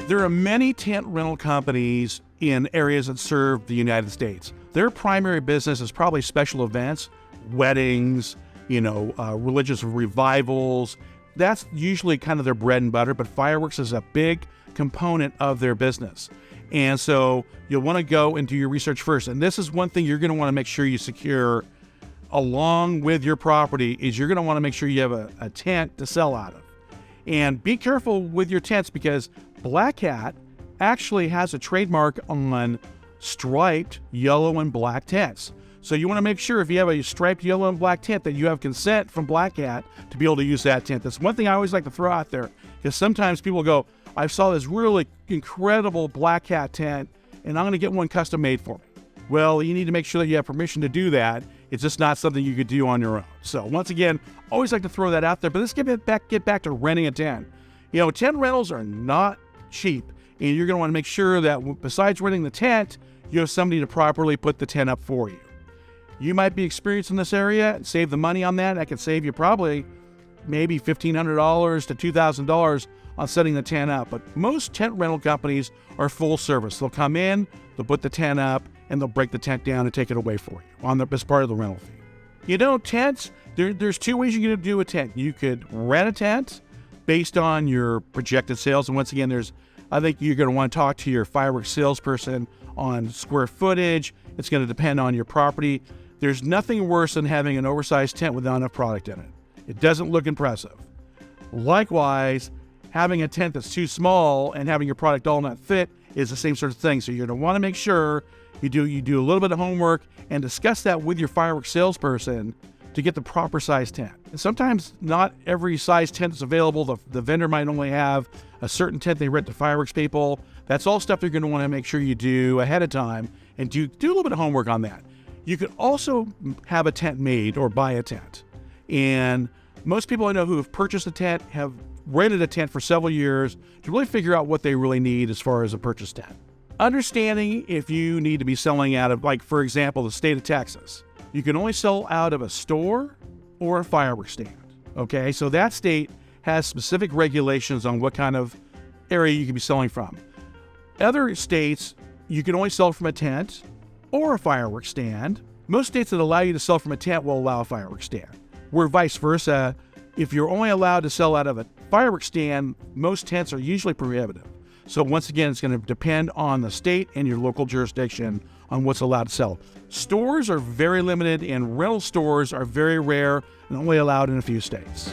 There are many tent rental companies in areas that serve the United States. Their primary business is probably special events, weddings, religious revivals. That's usually kind of their bread and butter, but fireworks is a big component of their business. And so you'll want to go and do your research first. And this is one thing you're going to want to make sure you secure along with your property is you're going to want to make sure you have a tent to sell out of. And be careful with your tents because Black Hat actually has a trademark on striped yellow and black tents. So you want to make sure if you have a striped yellow and black tent that you have consent from Black Hat to be able to use that tent. That's one thing I always like to throw out there because sometimes people go, I saw this really incredible Black Hat tent and I'm going to get one custom made for me. Well, you need to make sure that you have permission to do that. It's just not something you could do on your own. So once again, always like to throw that out there, but let's get back to renting a tent. Tent rentals are not cheap, and you're going to want to make sure that besides renting the tent, you have somebody to properly put the tent up for you. You might be experienced in this area and save the money on that. That could save you probably maybe $1,500 to $2,000 on setting the tent up. But most tent rental companies are full service. They'll come in, they'll put the tent up, and they'll break the tent down and take it away for you as part of the rental fee. Tents, there's two ways you can do a tent. You could rent a tent based on your projected sales. And once again, I think you're going to want to talk to your fireworks salesperson on square footage. It's going to depend on your property. There's nothing worse than having an oversized tent without enough product in it. It doesn't look impressive. Likewise, having a tent that's too small and having your product all not fit is the same sort of thing. So you're going to want to make sure you do a little bit of homework and discuss that with your fireworks salesperson to get the proper size tent. And sometimes not every size tent is available. The vendor might only have a certain tent they rent to fireworks people. That's all stuff you're going to want to make sure you do ahead of time and do a little bit of homework on that. You could also have a tent made or buy a tent. And most people I know who have purchased a tent have rented a tent for several years to really figure out what they really need as far as a purchased tent. Understanding if you need to be selling out of, like, for example, the state of Texas. You can only sell out of a store or a fireworks stand. Okay, so that state has specific regulations on what kind of area you can be selling from. Other states, you can only sell from a tent or a fireworks stand. Most states that allow you to sell from a tent will allow a fireworks stand. Where vice versa, if you're only allowed to sell out of a fireworks stand, most tents are usually prohibitive. So once again, it's going to depend on the state and your local jurisdiction on what's allowed to sell. Stores are very limited and rental stores are very rare and only allowed in a few states.